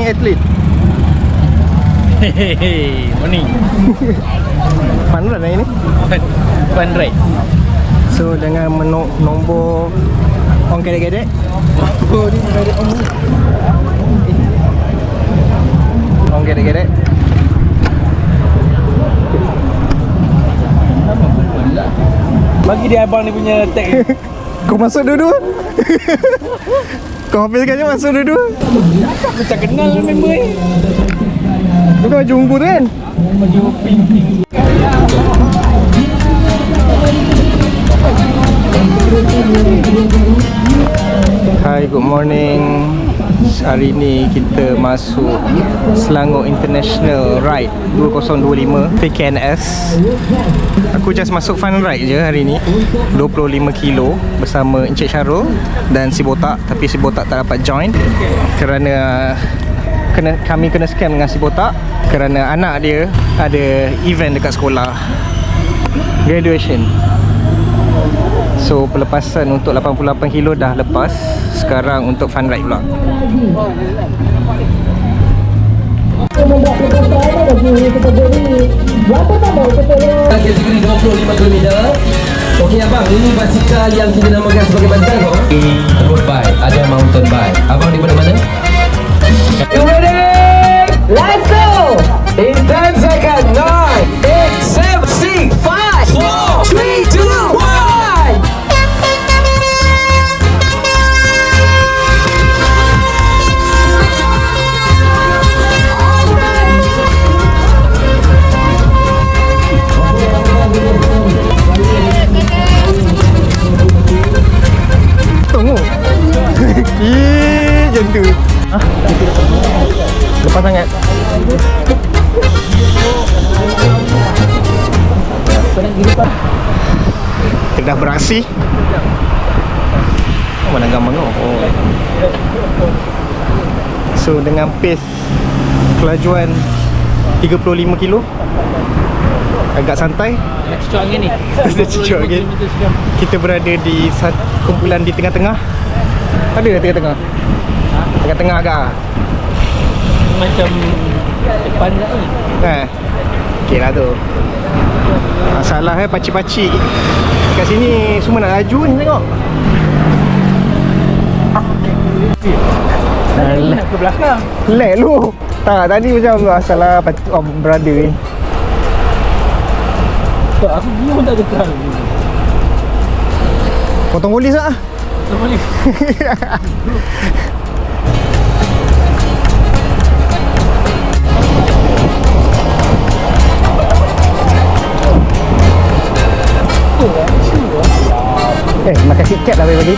morning athlete. Hehehe, morning. Fun ride hari ni. Fun ride. So dengan nombor orang gedek-gedek. Oh, ni gedek orang. Orang gedek-gedek. Bagi dia abang ni punya tag. Kau masuk dua-dua. Kau habiskan je masuk dua-dua. Macam kenal member ni. Tu kan baju ungu tu kan? Baju pink. Hi, good morning. Hari ni kita masuk Selangor International Ride 2025 PKNS. Aku just masuk fun ride je hari ni, 25 kilo bersama Encik Syarul dan si Botak. Tapi si Botak tak dapat join kerana kami kena scam dengan si Botak kerana anak dia ada event dekat sekolah, graduation. So pelepasan untuk 88 kilo dah lepas. Sekarang untuk fun ride pula. Kategori 25 km. Okey abang, ini basikal yang kita namakan sebagai basikal kau? Road bike, ada mountain bike. Abang di mana-mana? You ready? Let's go! In 10 seconds, 9, 8, 7, 6, 5, 4, 3, 2, 1. Tunggu. Ih, macam tu. Ha? Lepas sangat. Kita dah beraksi. Oh, mana gambar kau? Oh. So dengan pace kelajuan 35 kilo, agak santai. Nak cucuk angin ni. Dah cucuk angin. Kita berada di kumpulan di tengah-tengah. Ada tengah-tengah? Tengah-tengah agak. Macam depan tak ni. Okey lah tu. Masalah pacik-pacik kat sini semua nak laju ni tengok. Nak ke belakang. Lag lu. Tak, tadi macam masalah berada ni. Tak, aku dia pun tak dekat. Potong polis tak? Tak boleh. Makan KitKat lah bagi.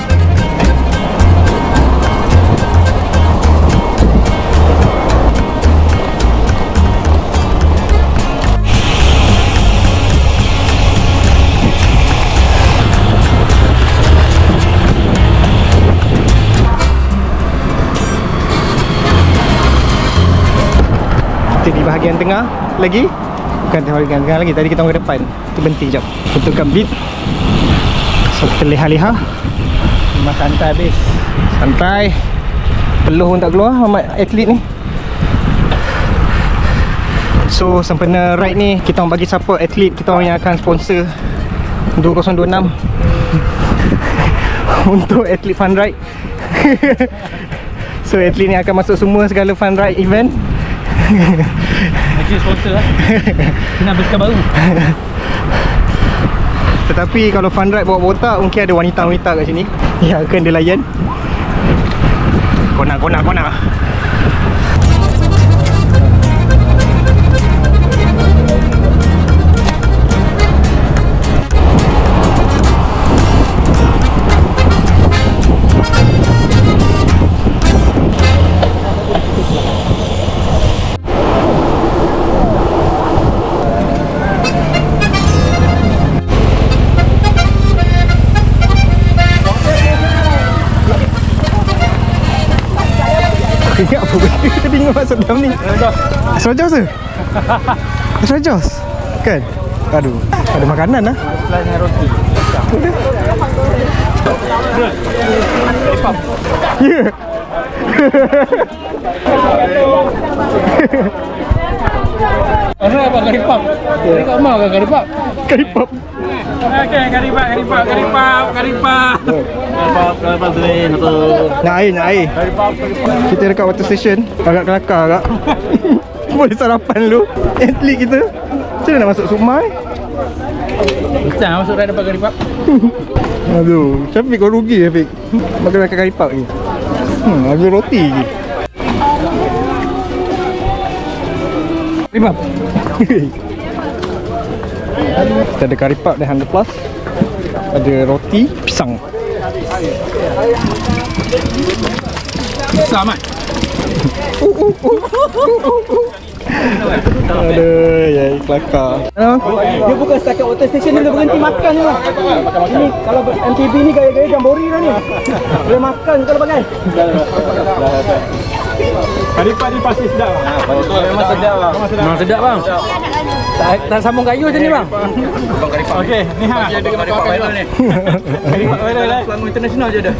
Kita di bahagian tengah lagi. Bukan di bahagian tengah lagi. Tadi kita orang ke depan. Itu berhenti sekejap. Betulkan beat. So kita liha-liha. Memang santai habis. Santai. Peluh pun tak keluar Mamat atlet ni. So sempena ride ni, kita orang bagi support atlet kita orang yang akan sponsor 2026 untuk atlet fun ride. So atlet ni akan masuk semua segala fun ride event. Mesti sponsor lah. Kena bersikap baru. Tetapi kalau fun ride bawa botak, mungkin ada wanita-wanita kat sini yang akan dia layan. Kona. Ingat apa benda kita bingung masuk dalam ni. Serajos ke? Serajos? Kan? Aduh, ada makanan lah. Sebelah dengan roti. Ya. Mana abang karipap? Kat mana kan karipap? Karipap. Okey, karipap. Karipap tu ni satu. Nak air. Kita dekat water station. Agak kelakar agak. Boleh sarapan lu. Atlet kita. Macam mana nak masuk Sukma eh? Macam masuk dah dapat karipap. Aduh, Syafiq kau rugi Syafiq. Makan karipap ni. Ada roti je. Karipap. Kita ada karipap dah 100 plus. Ada roti, pisang. Besar mat. Aduh, ya kelakar. Dia bukan setakat water station ni, dia berhenti makan je lah. Ini kalau MTB ni gaya-gaya jambori dah ni. Boleh makan kalau pakai. Karipap ni pasti sedap. Betul, memang sedap bang. Memang sedap bang. Tak sambung kayu macam ni bang. Bang karipap. Okey, ni ha. Dia karipap viral ni. Karipap viral lah. Selangor international je dah.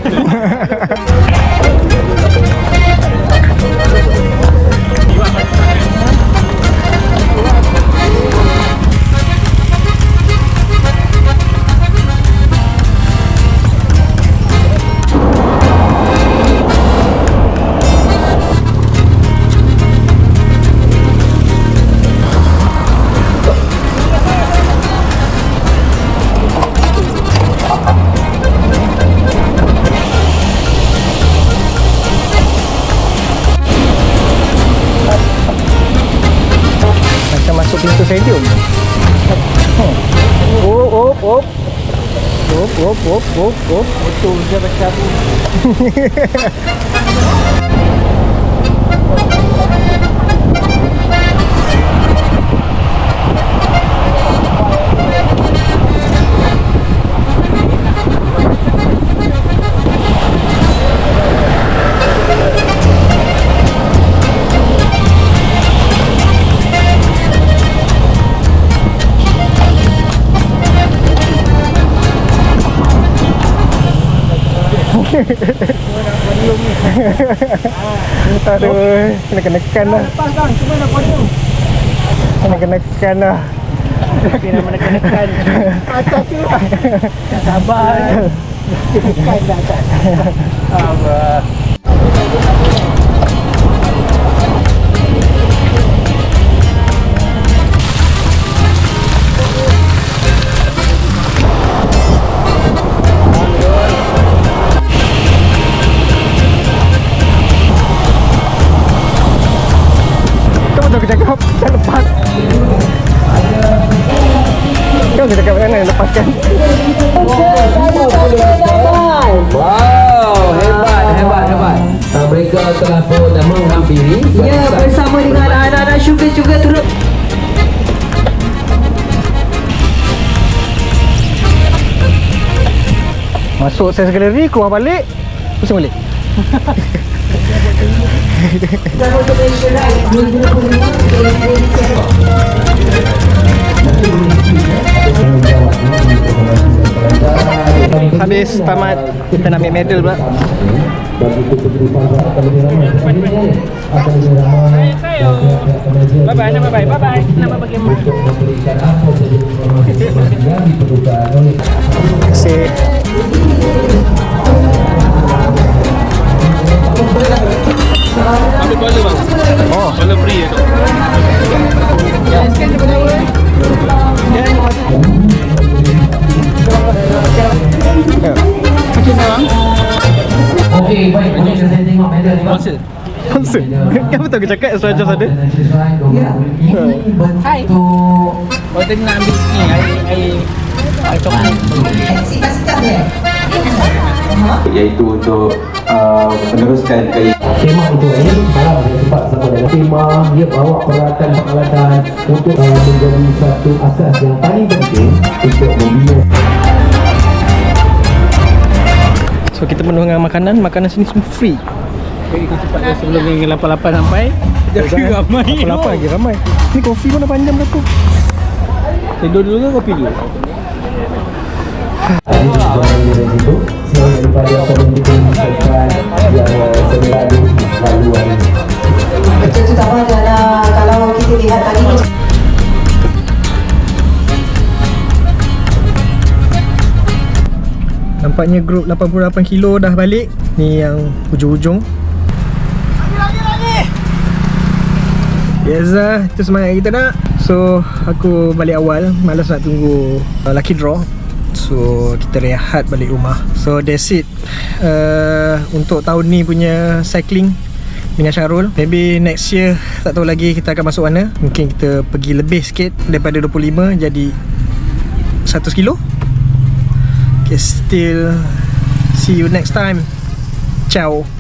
Masuk pintu stadium. Betul dia macam Aduh, kena-kenekan dah. lepas bang, cuma nak podium. Kena-kenekan dah. Dia nak menekan-nekan. Atas tu. Sabar. Tekan dah atas. Abah. Kau cakap dah lepas. Kau cakap mana lepaskan. Wow, hebat. Mereka telah pun menghampiri. Ya, bersama dengan anak-anak Sugar juga turut. Masuk sales gallery, keluar balik, pusing balik. Habis tamat, kita nak ambil medal pula. Bye-bye. Nama bagaimana? Terima kasih. Ambil kuala bang. Oh, Kuala free tu. ya. Okey, baik. Kita saya tengok medal ni bang. Sponsor. Kan betul aku cakap Extra Joss ada? Hai. Oh, tadi nak ambil ni air coklat. Iaitu untuk meneruskan ke Tema itu malam saya sempat sama dengan tema dia bawa peralatan pengalaman untuk menjadi satu asas yang paling penting untuk membina. So kita penuh dengan makanan sini semua free. Kita cepat dah sebelum yang 88 sampai. Jadi ramai. 88 lagi ramai. Ni kopi pun dah panjang berlaku. Tidur dulu ke kopi dulu? Macam tu tak adalah kalau kita lihat tadi macam Nampaknya grup 88 kilo dah balik. Ni yang hujung-hujung. Biasa, itu semangat kita nak. So, aku balik awal. Malas nak tunggu lucky draw. So, kita rehat balik rumah. So, that's it untuk tahun ni punya cycling dengan Syarul. Maybe next year, tak tahu lagi kita akan masuk mana. Mungkin kita pergi lebih sikit daripada 25 jadi 100 kilo. Okay, still see you next time. Ciao.